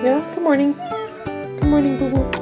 Yeah, good morning. Good morning, Boo Boo.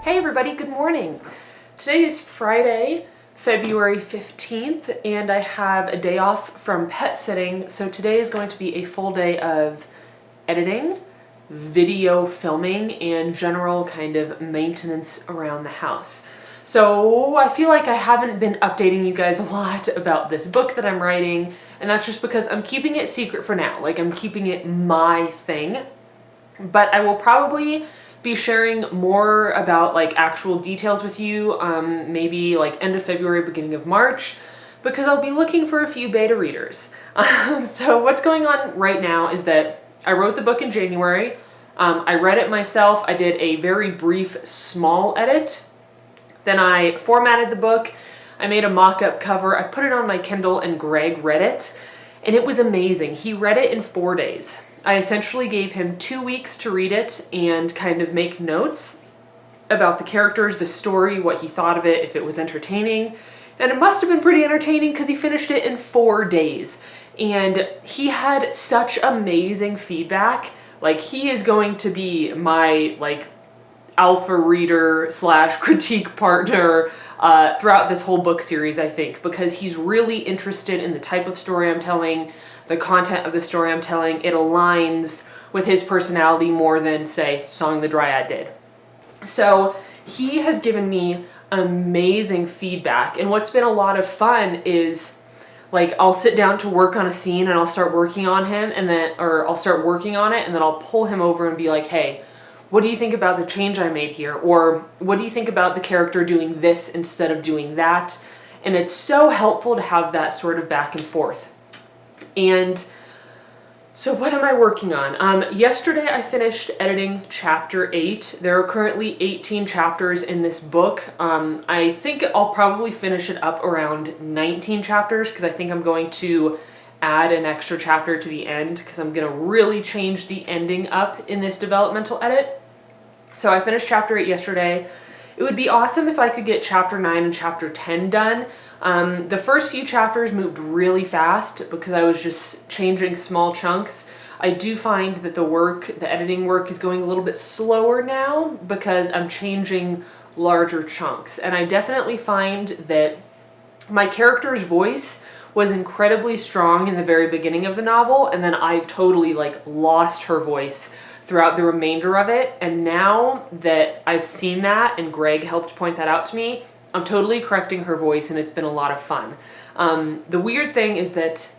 Hey everybody, good morning. Today is Friday, February 15th, and I have a day off from pet sitting, so today is going to be a full day of editing, video filming, and general kind of maintenance around the house. So I feel like I haven't been updating you guys a lot about this book that I'm writing, and that's just because I'm keeping it secret for now. Like, I'm keeping it my thing, but I will probably be sharing more about like actual details with you, maybe like end of February, beginning of March, because I'll be looking for a few beta readers. So what's going on right now is that I wrote the book in January. I read it myself. I did a very brief, small edit. Then I formatted the book. I made a mock-up cover. I put it on my Kindle and Greg read it, and it was amazing. He read it in 4 days. I essentially gave him 2 weeks to read it and kind of make notes about the characters, the story, what he thought of it, if it was entertaining. And it must have been pretty entertaining because he finished it in 4 days. And he had such amazing feedback. Like, he is going to be my like alpha reader / critique partner throughout this whole book series, I think, because he's really interested in the type of story I'm telling, the content of the story I'm telling. It aligns with his personality more than, say, Song of the Dryad did. So he has given me amazing feedback, and what's been a lot of fun is, like, I'll sit down to work on a scene and I'll start working on him, and then, or I'll start working on it, and then I'll pull him over and be like, hey, what do you think about the change I made here? Or what do you think about the character doing this instead of doing that? And it's so helpful to have that sort of back and forth. And so what am I working on? Yesterday I finished editing chapter 8. There are currently 18 chapters in this book. I think I'll probably finish it up around 19 chapters because I think I'm going to add an extra chapter to the end because I'm going to really change the ending up in this developmental edit. So I finished chapter 8 yesterday. It would be awesome if I could get chapter 9 and chapter 10 done. The first few chapters moved really fast because I was just changing small chunks. I do find that the editing work is going a little bit slower now because I'm changing larger chunks. And I definitely find that my character's voice was incredibly strong in the very beginning of the novel, and then I totally like lost her voice throughout the remainder of it. And now that I've seen that, and Greg helped point that out to me, I'm totally correcting her voice, and it's been a lot of fun. The weird thing is that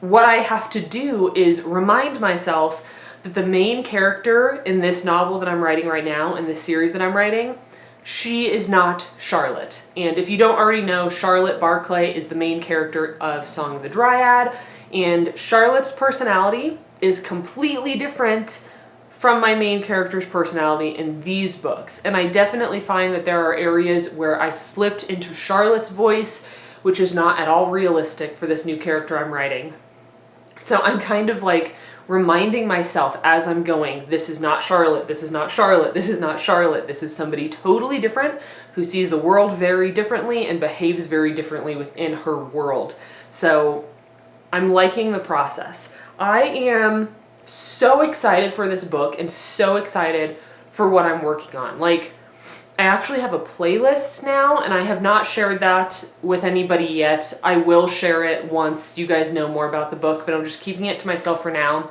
what I have to do is remind myself that the main character in this novel that I'm writing right now, in this series that I'm writing, she is not Charlotte. And if you don't already know, Charlotte Barclay is the main character of Song of the Dryad, and Charlotte's personality is completely different from my main character's personality in these books. And I definitely find that there are areas where I slipped into Charlotte's voice, which is not at all realistic for this new character I'm writing. So I'm kind of like reminding myself as I'm going, this is not Charlotte, this is not Charlotte, this is not Charlotte, this is somebody totally different who sees the world very differently and behaves very differently within her world. So I'm liking the process. I am so excited for this book and so excited for what I'm working on. Like, I actually have a playlist now, and I have not shared that with anybody yet. I will share it once you guys know more about the book, but I'm just keeping it to myself for now.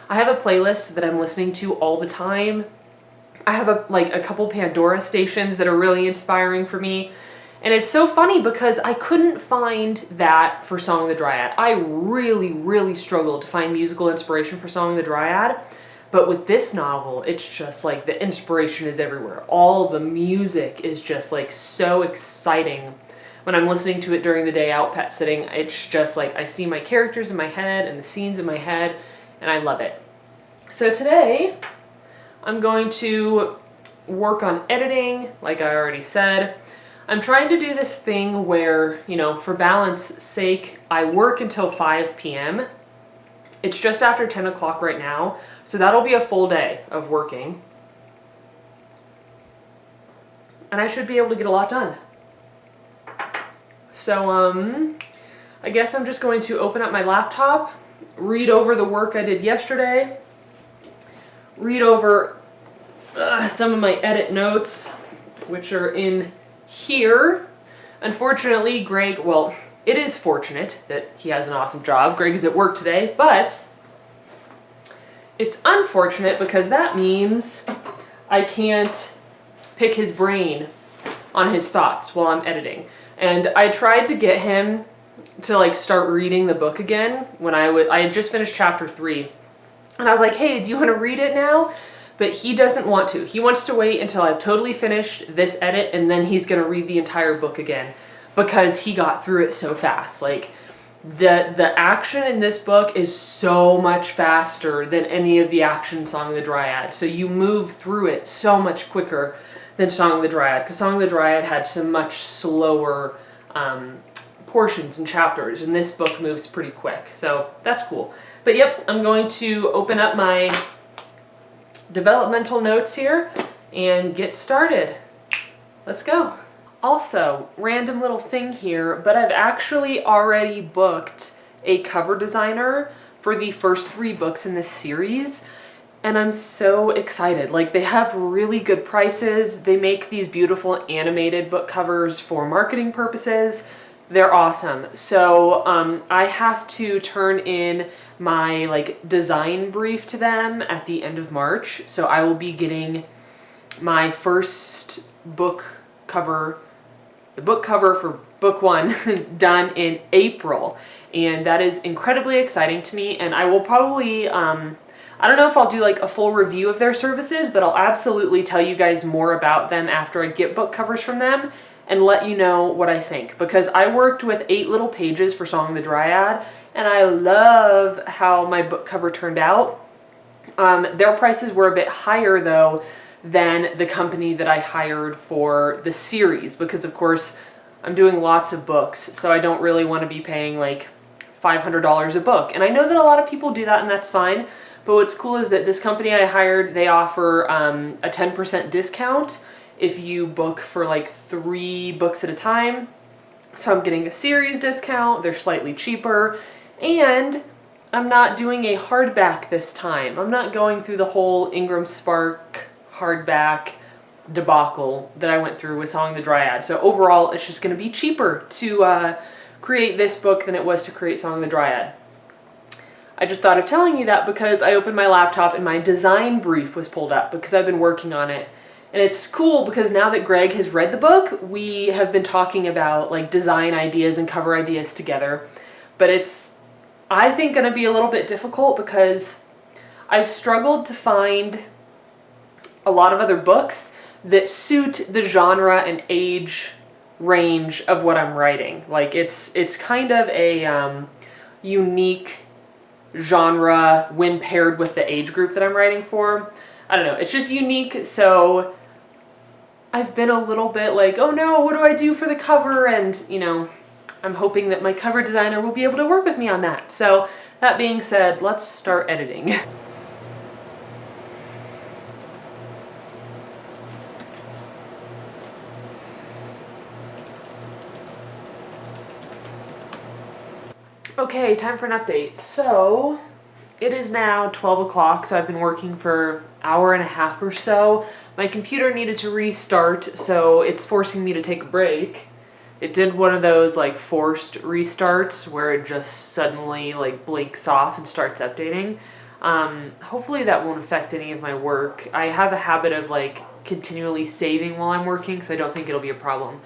I have a playlist that I'm listening to all the time. I have a couple Pandora stations that are really inspiring for me. And it's so funny because I couldn't find that for Song of the Dryad. I really, really struggled to find musical inspiration for Song of the Dryad. But with this novel, it's just like the inspiration is everywhere. All the music is just like so exciting. When I'm listening to it during the day out pet sitting, it's just like I see my characters in my head and the scenes in my head, and I love it. So today, I'm going to work on editing, like I already said. I'm trying to do this thing where, you know, for balance sake, I work until 5 p.m. It's just after 10 o'clock right now, so that'll be a full day of working. And I should be able to get a lot done. So, I guess I'm just going to open up my laptop, read over the work I did yesterday, read over some of my edit notes, which are in here. Unfortunately, Greg, well, it is fortunate that he has an awesome job. Greg is at work today, but it's unfortunate because that means I can't pick his brain on his thoughts while I'm editing. And I tried to get him to like start reading the book again when I had just finished chapter 3. And I was like, hey, do you want to read it now? But he doesn't want to. He wants to wait until I've totally finished this edit and then he's going to read the entire book again because he got through it so fast. Like the action in this book is so much faster than any of the action Song of the Dryad. So you move through it so much quicker than Song of the Dryad, because Song of the Dryad had some much slower portions and chapters, and this book moves pretty quick. So that's cool. But yep, I'm going to open up my developmental notes here and get started. Let's go. Also, random little thing here, but I've actually already booked a cover designer for the first 3 books in this series, and I'm so excited. Like, they have really good prices. They make these beautiful animated book covers for marketing purposes. They're awesome. So I have to turn in my like design brief to them at the end of March. So I will be getting my first book cover, the book cover for book 1 done in April. And that is incredibly exciting to me. And I will probably, I don't know if I'll do like a full review of their services, but I'll absolutely tell you guys more about them after I get book covers from them and let you know what I think. Because I worked with 8 little pages for Song of the Dryad, and I love how my book cover turned out. Their prices were a bit higher though than the company that I hired for the series, because of course I'm doing lots of books, so I don't really want to be paying like $500 a book. And I know that a lot of people do that, and that's fine. But what's cool is that this company I hired, they offer a 10% discount if you book for like 3 books at a time. So I'm getting a series discount, they're slightly cheaper, and I'm not doing a hardback this time. I'm not going through the whole Ingram Spark hardback debacle that I went through with Song of the Dryad. So overall, it's just going to be cheaper to create this book than it was to create Song of the Dryad. I just thought of telling you that because I opened my laptop and my design brief was pulled up because I've been working on it. And it's cool because now that Greg has read the book, we have been talking about like design ideas and cover ideas together. But it's, I think, going to be a little bit difficult because I've struggled to find a lot of other books that suit the genre and age range of what I'm writing. Like it's kind of a unique genre when paired with the age group that I'm writing for. I don't know, it's just unique. So I've been a little bit like, oh no, what do I do for the cover? And you know, I'm hoping that my cover designer will be able to work with me on that. So that being said, let's start editing. Okay, time for an update. So it is now 12 o'clock, so I've been working for an hour and a half or so. My computer needed to restart, so it's forcing me to take a break. It did one of those like forced restarts where it just suddenly like blinks off and starts updating. Hopefully that won't affect any of my work. I have a habit of like continually saving while I'm working, so I don't think it'll be a problem.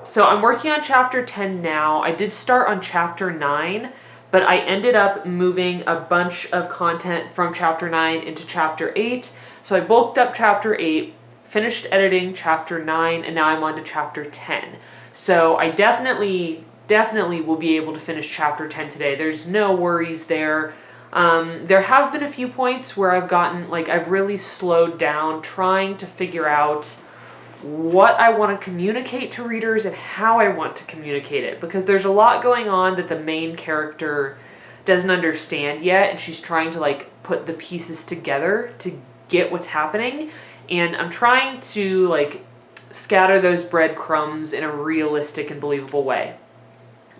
So I'm working on chapter 10 now. I did start on chapter 9, but I ended up moving a bunch of content from chapter 9 into chapter 8. So I bulked up chapter 8, finished editing chapter 9, and now I'm on to chapter 10. So I definitely will be able to finish chapter 10 today. There's no worries there. There have been a few points where I've gotten, like, I've really slowed down trying to figure out what I want to communicate to readers and how I want to communicate it, because there's a lot going on that the main character doesn't understand yet, and she's trying to like put the pieces together to get what's happening, and I'm trying to like scatter those breadcrumbs in a realistic and believable way.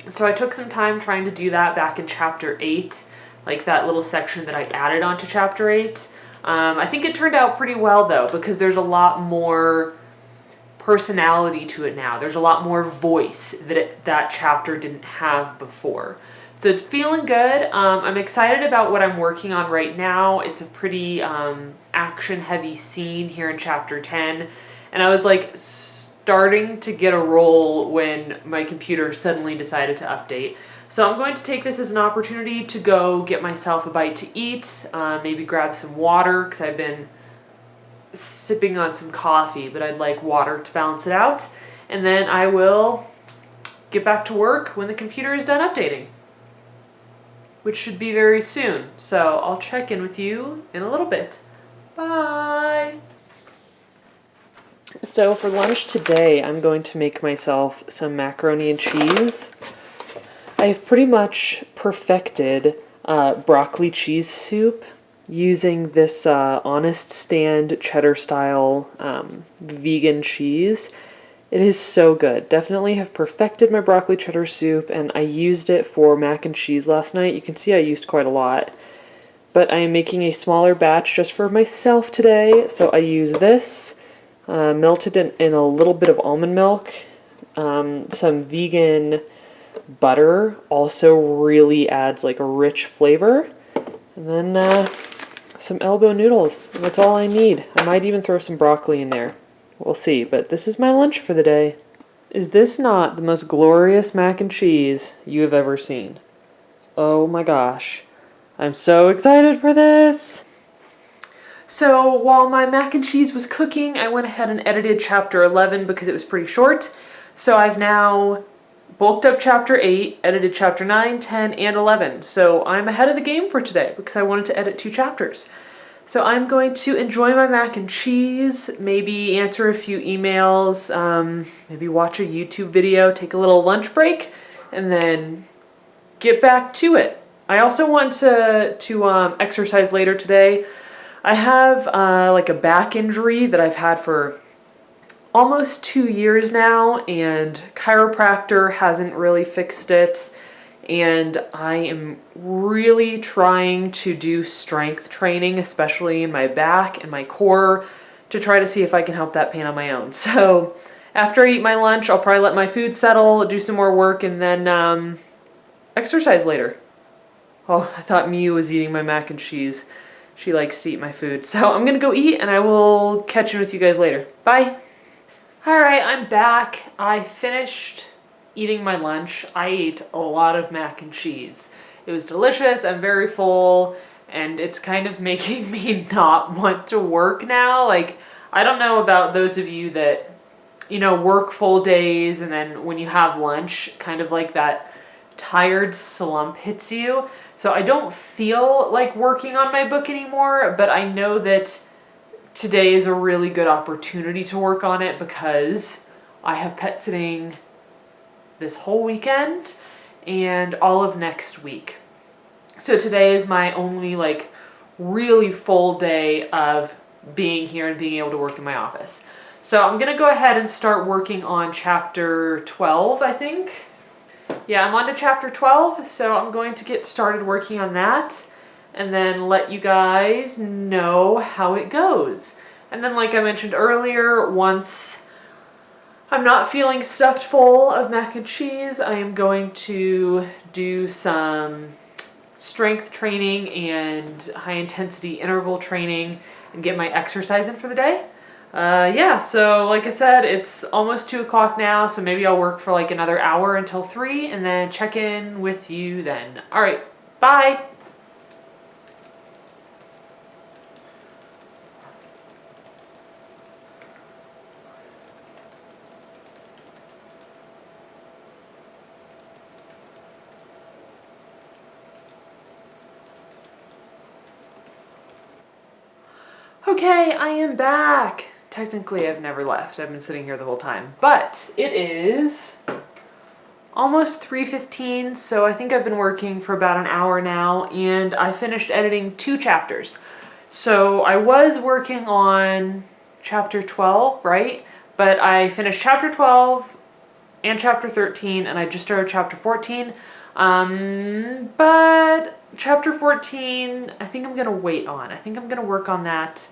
So I took some time trying to do that back in chapter 8, like that little section that I added onto chapter 8. I think it turned out pretty well though, because there's a lot more personality to it now. There's a lot more voice that that chapter didn't have before. So it's feeling good. I'm excited about what I'm working on right now. It's a pretty action-heavy scene here in chapter 10. And I was like starting to get a roll when my computer suddenly decided to update. So I'm going to take this as an opportunity to go get myself a bite to eat, maybe grab some water, because I've been sipping on some coffee, but I'd like water to balance it out. And then I will get back to work when the computer is done updating, which should be very soon. So I'll check in with you in a little bit. Bye! So for lunch today, I'm going to make myself some macaroni and cheese. I have pretty much perfected broccoli cheese soup using this Honest Stand cheddar style vegan cheese. It is so good. Definitely have perfected my broccoli cheddar soup, and I used it for mac and cheese last night. You can see I used quite a lot. But I am making a smaller batch just for myself today, so I use this, melted in a little bit of almond milk, some vegan butter also really adds like a rich flavor, and then some elbow noodles, and that's all I need. I might even throw some broccoli in there. We'll see, but this is my lunch for the day. Is this not the most glorious mac and cheese you have ever seen? Oh my gosh. I'm so excited for this! So while my mac and cheese was cooking, I went ahead and edited chapter 11 because it was pretty short. So I've now bulked up chapter 8, edited chapter 9, 10, and 11. So I'm ahead of the game for today because I wanted to edit 2 chapters. So I'm going to enjoy my mac and cheese, maybe answer a few emails, maybe watch a YouTube video, take a little lunch break, and then get back to it. I also want to exercise later today. I have like a back injury that I've had for almost 2 years now, and chiropractor hasn't really fixed it. And I am really trying to do strength training, especially in my back and my core, to try to see if I can help that pain on my own. So after I eat my lunch, I'll probably let my food settle, do some more work, and then exercise later. Oh, I thought Miu was eating my mac and cheese. She likes to eat my food. So I'm gonna go eat, and I will catch in with you guys later. Bye. All right, I'm back. I finished eating my lunch. I ate a lot of mac and cheese. It was delicious. I'm very full, and it's kind of making me not want to work now. Like, I don't know about those of you that, you know, work full days, and then when you have lunch, kind of like that tired slump hits you. So I don't feel like working on my book anymore, but I know that today is a really good opportunity to work on it because I have pet sitting this whole weekend and all of next week. So today is my only like really full day of being here and being able to work in my office. So I'm gonna go ahead and start working on chapter 12, I think. Yeah, I'm on to chapter 12, so I'm going to get started working on that and then let you guys know how it goes. And then, like I mentioned earlier, once I'm not feeling stuffed full of mac and cheese, I am going to do some strength training and high intensity interval training and get my exercise in for the day. Yeah, so like I said, it's almost 2 o'clock now, so maybe I'll work for like another hour until 3 and then check in with you then. All right, bye. Okay, I am back. Technically, I've never left. I've been sitting here the whole time. But it is almost 3:15, so I think I've been working for about an hour now, and I finished editing 2 chapters. So I was working on chapter 12, right? But I finished chapter 12 and chapter 13, and I just started chapter 14. But chapter 14, I think I'm gonna wait on. I think I'm gonna work on that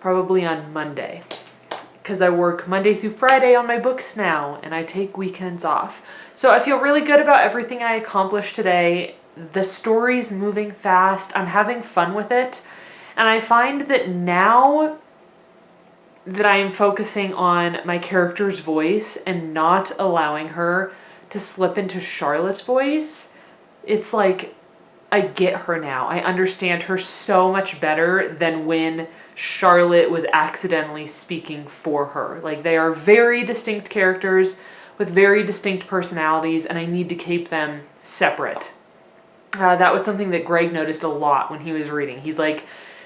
probably on Monday, because I work Monday through Friday on my books now, and I take weekends off. So I feel really good about everything I accomplished today. The story's moving fast. I'm having fun with it. And I find that now that I am focusing on my character's voice and not allowing her to slip into Charlotte's voice, it's like I get her now. I understand her so much better than when Charlotte was accidentally speaking for her. Like, they are very distinct characters with very distinct personalities, and I need to keep them separate. That was something that Greg noticed a lot when he was reading. He's like,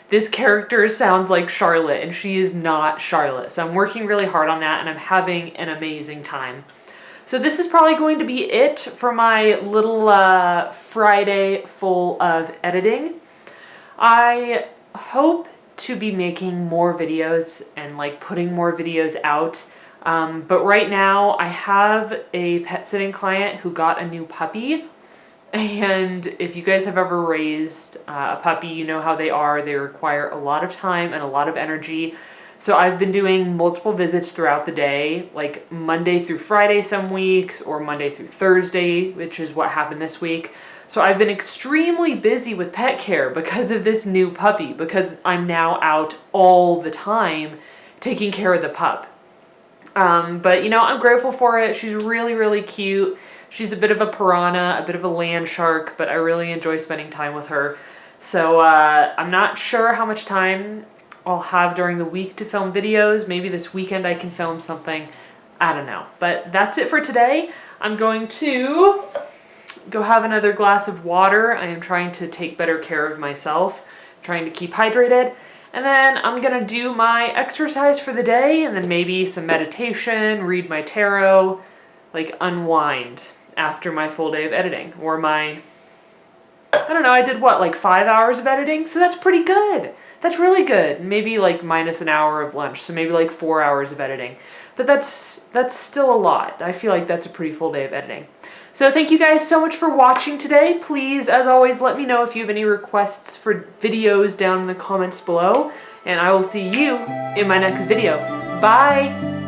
this character sounds like Charlotte, and she is not Charlotte. So I'm working really hard on that, and I'm having an amazing time. So this is probably going to be it for my little Friday full of editing. I hope to be making more videos and like putting more videos out. But right now I have a pet sitting client who got a new puppy. And if you guys have ever raised a puppy, you know how they are. They require a lot of time and a lot of energy. So I've been doing multiple visits throughout the day, like Monday through Friday some weeks, or Monday through Thursday, which is what happened this week. So I've been extremely busy with pet care because of this new puppy, because I'm now out all the time taking care of the pup. But you know, I'm grateful for it. She's really, really cute. She's a bit of a piranha, a bit of a land shark, but I really enjoy spending time with her. So I'm not sure how much time I'll have during the week to film videos. Maybe this weekend I can film something. I don't know. But that's it for today. I'm going to go have another glass of water. I am trying to take better care of myself, trying to keep hydrated. And then I'm gonna do my exercise for the day, and then maybe some meditation, read my tarot, like unwind after my full day of editing. Or my, I don't know, I did what, like 5 hours of editing? So that's pretty good. That's really good. Maybe like minus an hour of lunch, so maybe like 4 hours of editing. But that's still a lot. I feel like that's a pretty full day of editing. So thank you guys so much for watching today. Please, as always, let me know if you have any requests for videos down in the comments below. And I will see you in my next video. Bye!